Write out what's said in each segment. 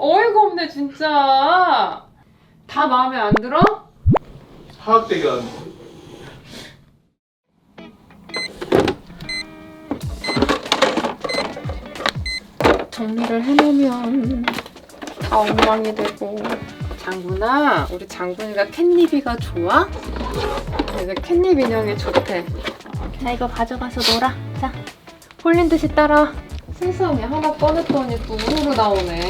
어이가 없네 진짜. 다 마음에 안 들어? 하악되게 안 돼. 정리를 해놓으면 다 엉망이 되고. 장군아, 우리 장군이가 캣니비가 좋아? 그래서 캣닙 인형이 좋대. 자, 이거 가져가서 놀아. 자, 홀린 듯이 따라. 세상에, 하나 꺼냈더니 또 우르르 나오네.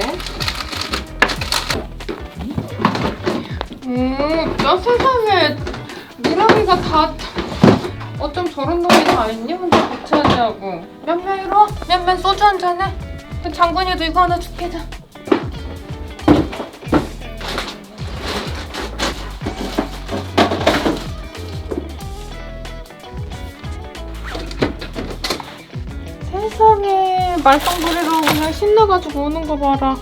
야 세상에, 미라미가 다 어쩜 저런 놈이 다 있니? 혼자 고쳐하냐고. 면면 이리 와. 면면 소주 한잔 해. 장군이도 이거 하나 줄게. 자. 세상에, 말썽부리러 그냥 신나가지고 오는 거 봐라.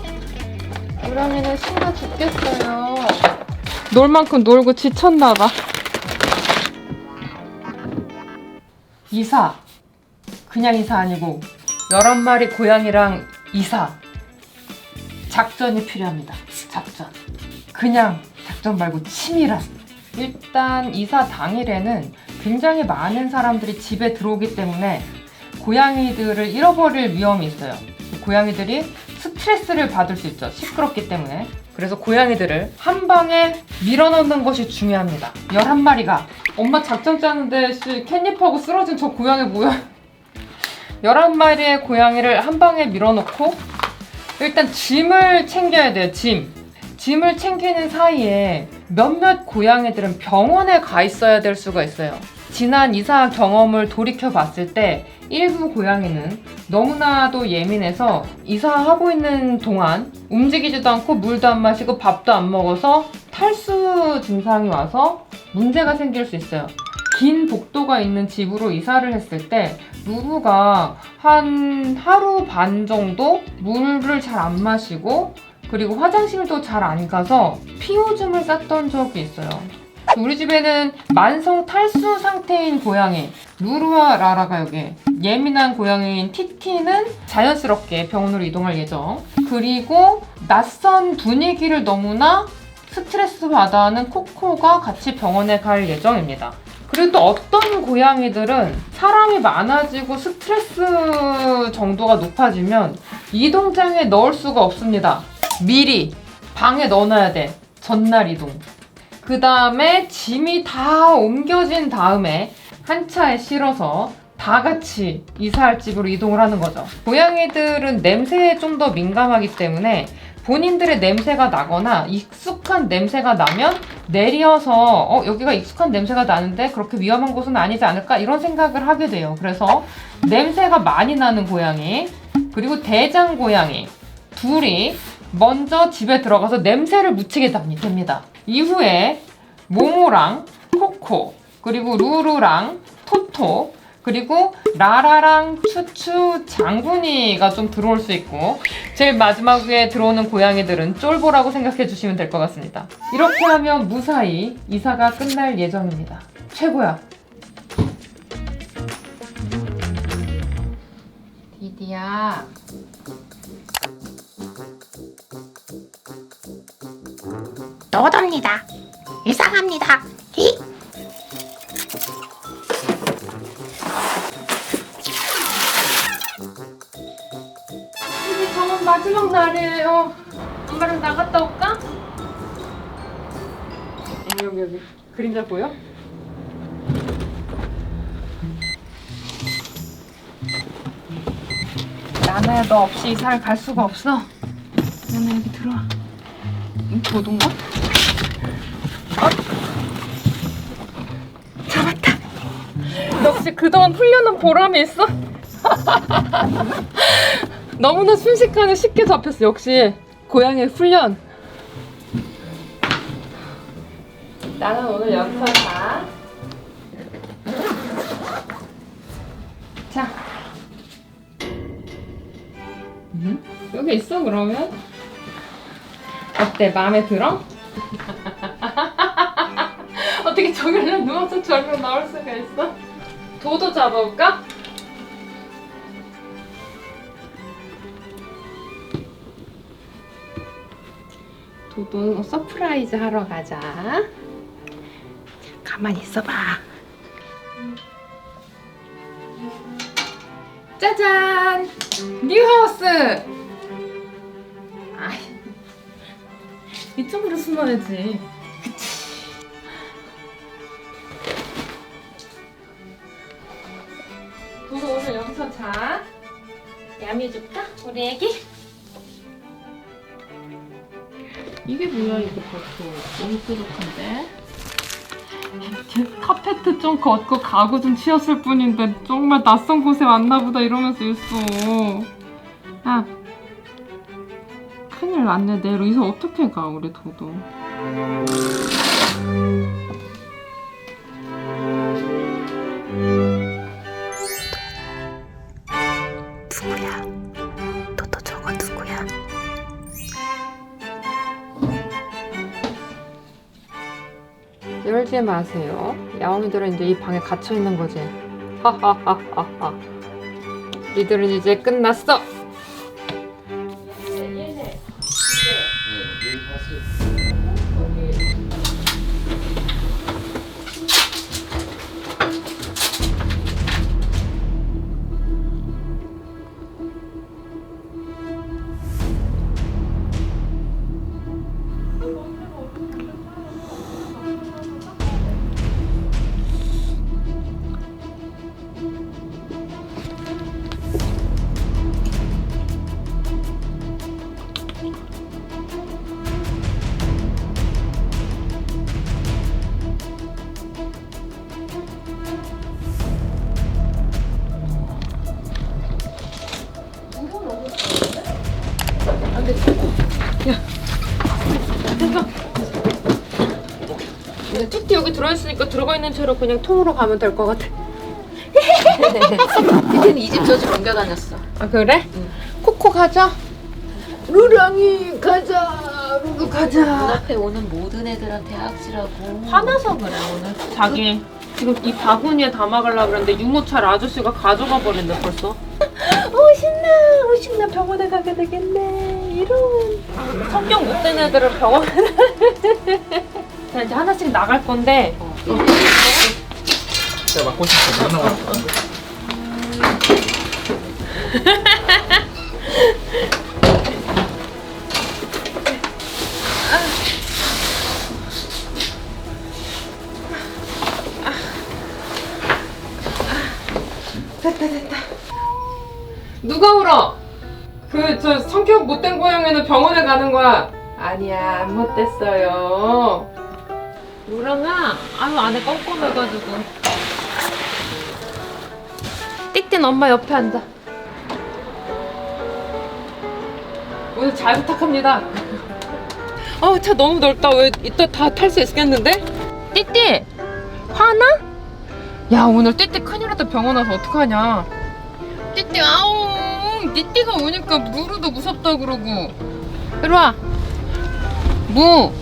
우람이는 신나 죽겠어요. 놀 만큼 놀고 지쳤나봐. 이사. 그냥 이사 아니고 11마리 고양이랑 이사. 작전이 필요합니다. 작전. 그냥 작전 말고 치밀한. 일단 이사 당일에는 굉장히 많은 사람들이 집에 들어오기 때문에 고양이들을 잃어버릴 위험이 있어요. 고양이들이 스트레스를 받을 수 있죠. 시끄럽기 때문에. 그래서 고양이들을 한 방에 밀어넣는 것이 중요합니다. 11마리가. 엄마 작전 짜는데 캣닙하고 쓰러진 저 고양이 뭐야? 11마리의 고양이를 한 방에 밀어넣고 일단 짐을 챙겨야 돼요. 짐을 챙기는 사이에 몇몇 고양이들은 병원에 가 있어야 될 수가 있어요. 지난 이사 경험을 돌이켜 봤을 때 일부 고양이는 너무나도 예민해서 이사하고 있는 동안 움직이지도 않고 물도 안 마시고 밥도 안 먹어서 탈수 증상이 와서 문제가 생길 수 있어요. 긴 복도가 있는 집으로 이사를 했을 때 루루가 한 하루 반 정도 물을 잘 안 마시고 그리고 화장실도 잘 안 가서 피오줌을 쌌던 적이 있어요. 우리 집에는 만성 탈수 상태인 고양이 루루와 라라가 여기, 예민한 고양이인 티티는 자연스럽게 병원으로 이동할 예정. 그리고 낯선 분위기를 너무나 스트레스 받아 하는 코코가 같이 병원에 갈 예정입니다. 그리고 또 어떤 고양이들은 사람이 많아지고 스트레스 정도가 높아지면 이동장에 넣을 수가 없습니다. 미리 방에 넣어놔야 돼. 전날 이동. 그 다음에 짐이 다 옮겨진 다음에 한 차에 실어서 다 같이 이사할 집으로 이동을 하는 거죠. 고양이들은 냄새에 좀 더 민감하기 때문에 본인들의 냄새가 나거나 익숙한 냄새가 나면 내려서 여기가 익숙한 냄새가 나는데 그렇게 위험한 곳은 아니지 않을까 이런 생각을 하게 돼요. 그래서 냄새가 많이 나는 고양이 그리고 대장 고양이 둘이 먼저 집에 들어가서 냄새를 묻히게 됩니다. 이후에 모모랑 코코 그리고 루루랑 토토 그리고 라라랑 추추 장군이가 좀 들어올 수 있고 제일 마지막에 들어오는 고양이들은 쫄보라고 생각해 주시면 될 것 같습니다. 이렇게 하면 무사히 이사가 끝날 예정입니다. 최고야. 디디야. 노답니다. 이상합니다. 히? 이제 저는 마지막 날이에요. 엄마랑 나갔다 올까? 여기 그림자 보여? 나나야 너 없이 이사를 갈 수가 없어. 나나 여기 들어와. 도둑가? 잡았다. 역시 그동안 훈련한 보람이 있어. 너무나 순식간에 쉽게 잡혔어. 역시 고양이 훈련. 나는 오늘 여기서 자. 자. 여기 있어 그러면? 어때? 마음에 들어? 어떻게 저길래 누워서 저리로 나올 수가 있어? 도도 잡아올까? 도도 서프라이즈 하러 가자. 가만히 있어봐. 짜잔! 뉴하우스! 아이, 이쪽으로 숨어야지. 그치? 도도 오늘 여기서 자. 야미 줄까? 우리 애기? 이게 뭐야 이거 벌써 너무 뾰족한데? 카페트 좀 걷고 가구 좀 치웠을 뿐인데 정말 낯선 곳에 왔나보다 이러면서 있어. 아 큰일 났네. 내일 여기서 어떻게 가 우리 도도. 누구야? 도도 저거 누구야? 열지 마세요. 야옹이들은 이제 이 방에 갇혀 있는 거지. 하하하하하. 니들은 이제 끝났어. 근데 뚜띠 여기 들어있으니까 들어가 있는 채로 그냥 통으로 가면 될 것 같아. 띠띠는 이 집 저 집 옮겨 다녔어. 아 그래? 코코 가자. 루랑이 가자. 루루 가자. 눈앞에 오는 모든 애들한테 악질하고. 화나서 그래 오늘. 자기 지금 이 바구니에 담아가려고 그랬는데 유모차를 아저씨가 가져가 버린대 벌써. 신나 병원에 가게 되겠네. 이런 성격 못된 애들은 병원에 자 이제 하나씩 나갈 건데 제가 맡고 싶은 거 하나 됐다. 누가 울어? 그 저 성격 못된 고양이는 병원에 가는 거야. 아니야 안 못됐어요. 루랑아, 아유 안에 껌껌해가지고. 띡띡 엄마 옆에 앉아. 오늘 잘 부탁합니다. 차 너무 넓다. 왜 이따 다 탈 수 있겠는데? 띡띡 화나? 야 오늘 띠띠 큰일 났다. 병원 와서 어떡하냐. 띠띠 아우 띠띠가 오니까 루루도 무섭다 그러고. 이리와 무.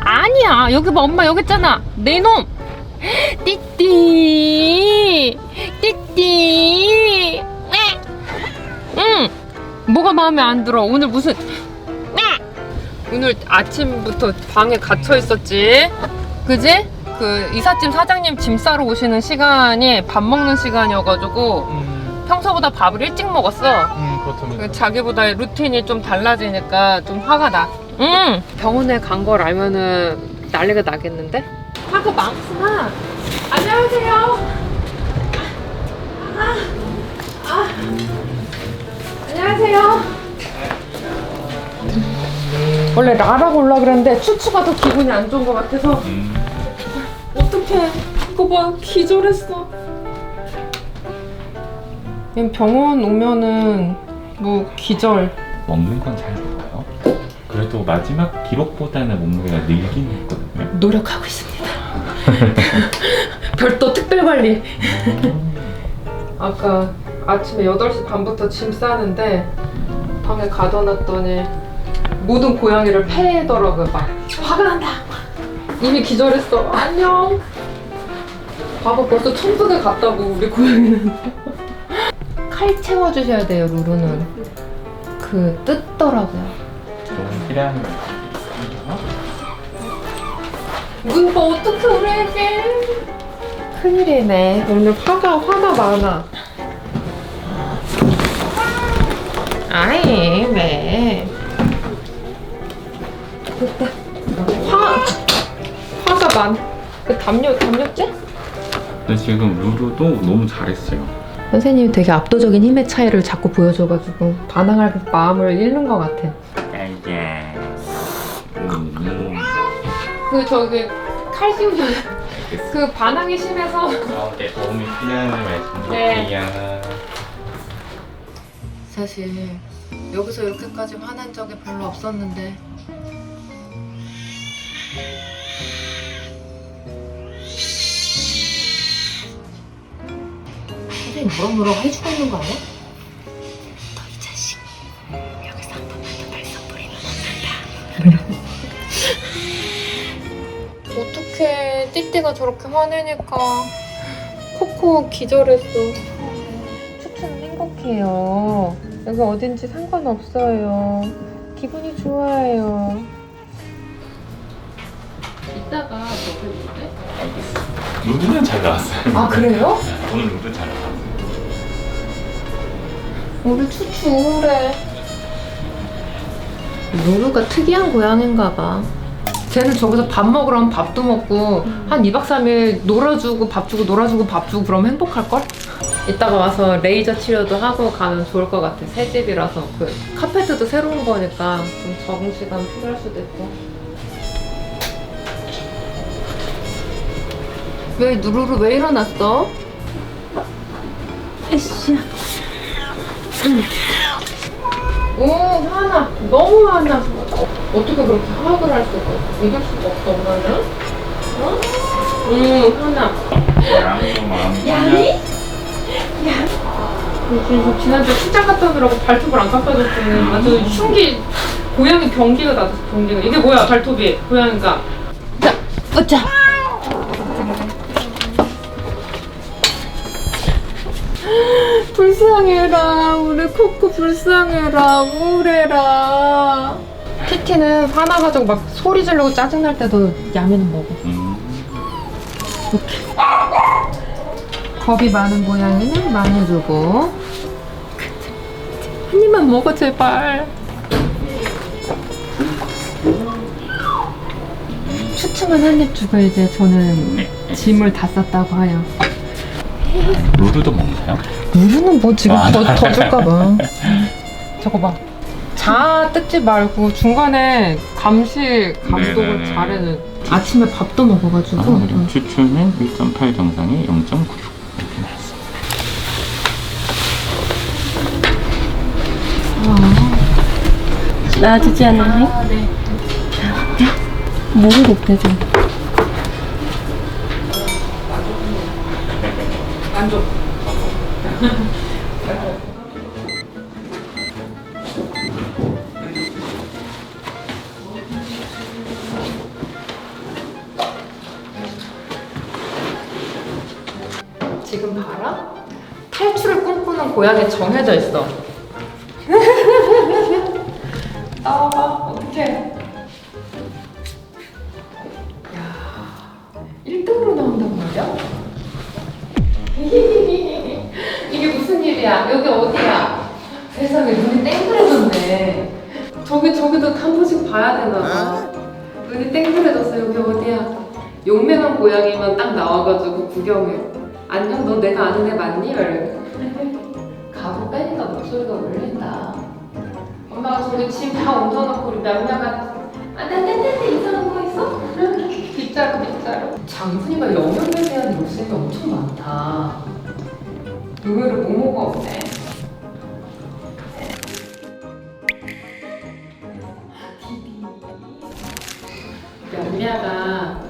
아니야 여기 봐 엄마 여기 있잖아 내 놈. 띠띠 응 뭐가 마음에 안 들어. 오늘 무슨 오늘 아침부터 방에 갇혀 있었지 그지? 그 이삿짐 사장님 짐 싸러 오시는 시간이 밥 먹는 시간이어가지고 평소보다 밥을 일찍 먹었어. 그렇다면 자기보다 루틴이 좀 달라지니까 좀 화가 나. 병원에 간 걸 알면은 난리가 나겠는데? 화가 많구나. 안녕하세요. 안녕하세요. 원래 라라고 올라 그랬는데 추추가 더 기분이 안 좋은 것 같아서. 어떡해. 이거 봐. 기절했어. 병원 오면은 뭐 기절. 먹는 건 잘 먹어요. 그래도 마지막 기록보다는 몸무게가 늘긴 했거든요. 노력하고 있습니다. 별도 특별 관리. 아까 아침에 8시 반부터 짐 싸는데 방에 가둬놨더니 모든 고양이를 패더라고요. 막 화가 난다. 이미 기절했어. 안녕. 봐봐 벌써 1000개 갔다고 우리 고양이는. 칼 채워주셔야 돼요. 루루는 그 뜯더라고요. 좀 필요한 거 같아요. 이거 어떻게 우리에게? 큰일이네. 오늘 화가 많아. 아이, 왜? 됐다. 화가 그 담요째? 근데 지금 루루도 너무 잘했어요. 선생님이 되게 압도적인 힘의 차이를 자꾸 보여줘가지고 반항할 마음을 잃는 것 같아. 그 저기 칼슘 그 반항이 심해서 네, 도움이 필요한 말씀드릴게요. 사실 여기서 이렇게까지 화난 적이 별로 없었는데 선생님 뭐라 해주고 있는 거 아니야? 너 이 자식 여기서 한 번만 더 발성 부리면 혼난다. 어떡해 띠띠가 저렇게 화내니까 코코 기절했어. 추추는 행복해요. 여기 어딘지 상관없어요. 기분이 좋아요. 이따가 먹을 때? 루루는 잘 나왔어요. 아 그래요? 오늘 루루 잘 나왔어요. 우리 추추 우울해. 루루가 특이한 고양인가 봐. 쟤는 저기서 밥 먹으러 오면 밥도 먹고 한 2박 3일 놀아주고 밥 주고 놀아주고 밥 주고 그러면 행복할걸? 이따가 와서 레이저 치료도 하고 가면 좋을 것 같아. 새 집이라서 그 카페트도 새로운 거니까 좀 적응 시간 필요할 수도 있고. 왜 루루 왜 일어났어? 에이씨야. 오 화나 너무 화나. 어떻게 그렇게 화학을 할 수가 있어? 이길 수가 없어 엄마는. 어? 화나. 양도 마음. 야미? 야. 지난주에 출장 갔다 오느라고 발톱을 안 깎아줬더니 아주 흉기 고양이 경기가 나서 경기가 이게 뭐야 발톱이 고양이가. 자, 어짜. 불쌍해라 우리 코코 불쌍해라 우울해라. 티티는 화나가지고 막 소리 지르고 짜증날 때도 야미는 먹어. 이렇게 겁이 많은 고양이는 많이 주고 한 입만 먹어 제발. 추추만 한 입 주고 이제 저는 짐을 다 쌌다고 해요. 루루도 먹나요? 루루는 뭐 지금 더 줄까봐. 저거 봐. 자 뜯지 말고 중간에 감시 감독을 네네네. 잘해는. 아침에 밥도 먹어가지고. 그리고 추출은 1.8 정상에 0.96 이렇게 나왔어요. 나아지지 않나요? 네. 목이 높대죠. 만족. 지금 봐라. 탈출을 꿈꾸는 고양이 정해져 있어. 나와봐. 어떡해. 야, 1등으로 나온단 말이야? 이게 무슨 일이야? 여기 어디야? 세상에 눈이 땡그레졌네. 저기도 한 번씩 봐야 되나 봐. 눈이 땡그레졌어. 여기 어디야? 용맹한 고양이만 딱 나와가지고 구경해. 안녕, 너 내가 아는 애 맞니? 이러고. 가구 빼니까 목소리가 울린다. 엄마가 저기 짐 다 옮겨놓고 우리 명령한 네, 이상한 거 있어? 빗자루. 장훈이가 영역에 대한 욕심이 엄청 많다. 의외로 모모가 없네. 연미야가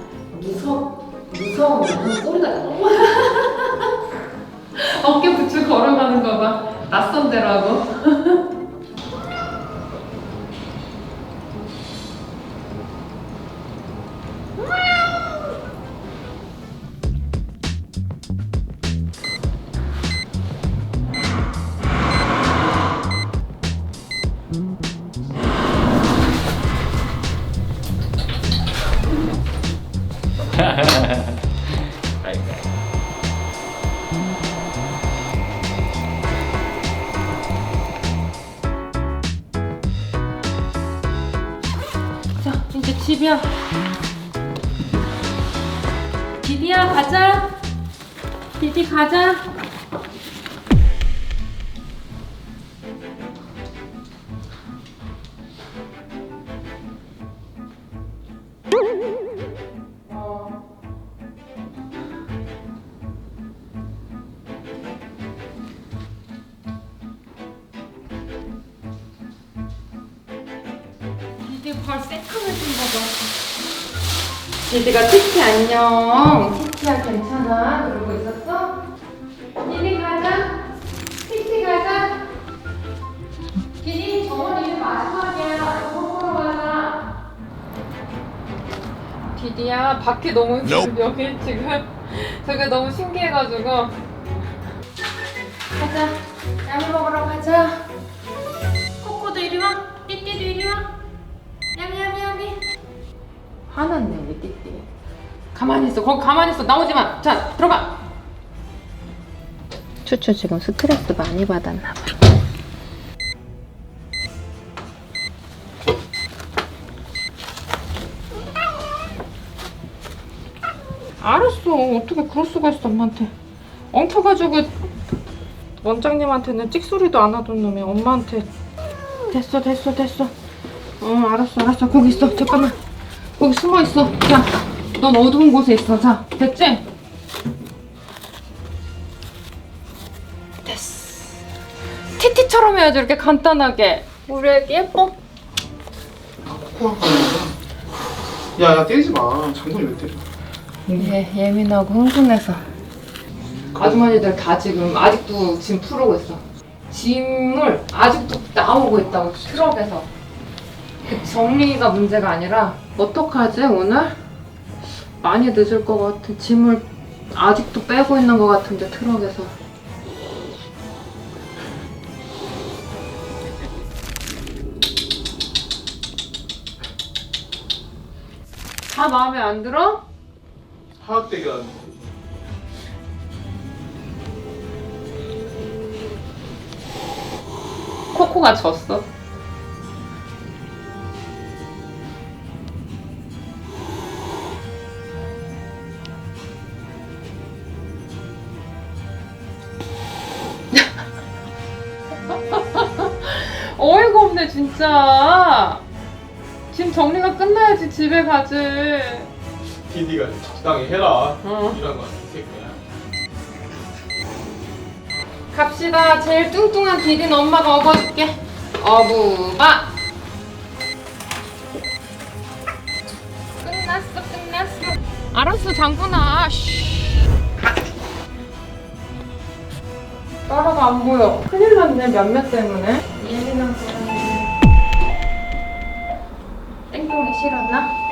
무서우면 꼬리가 너무 어깨 붙이고 걸어가는 거 봐. 낯선 데라고. 집이야. 디디야 가자. 디디 가자. 디디 발 새카매진 거봐. 디디가 티티 안녕. 티티야 괜찮아? 그러고 있었어? 디디 가자. 티티 가자. 디디 저번 이제 마지막이야. 밥 먹으러 가자. 디디야 밖에 너무 여기 지금 저게 너무 신기해가지고 가자. 야미 먹으러 가자. 코코도 이리 와. 띠띠도 이리 와. 야미. 화났네 우리 띠띠. 가만히 있어. 거기 가만히 있어. 나오지 마. 자 들어가. 추추 지금 스트레스 많이 받았나 봐. 알았어. 어떻게 그럴 수가 있어 엄마한테. 엉켜가지고 원장님한테는 찍소리도 안 하던 놈이 엄마한테. 됐어. 알았어. 거기 있어. 잠깐만. 거기 숨어 있어. 자, 넌 어두운 곳에 있어. 자, 됐지? 됐어. 티티처럼 해야지 이렇게 간단하게. 우리 애기 예뻐? 야 때리지 마. 장군이 왜 때려? 예민하고 흥분해서. 아주머니들 다 지금 아직도 짐 풀고 있어. 짐을 아직도 나오고 있다고 트럭에서. 그 정리가 문제가 아니라 어떡하지 오늘? 많이 늦을 것 같아. 짐을 아직도 빼고 있는 것 같은데 트럭에서. 다 마음에 안 들어? 화학대결. 코코가 졌어. 어이가 없네 진짜. 짐 정리가 끝나야지 집에 가지. 디디가 적당히 해라. 어. 이런 거 새끼야. 갑시다. 제일 뚱뚱한 디디는 엄마가 업어줄게. 어부바. 끝났어. 알았어 장군아. 따라가 안 보여. 큰일 났네 몇몇 때문에. 예민한 사람이. 땡땡이 싫었나?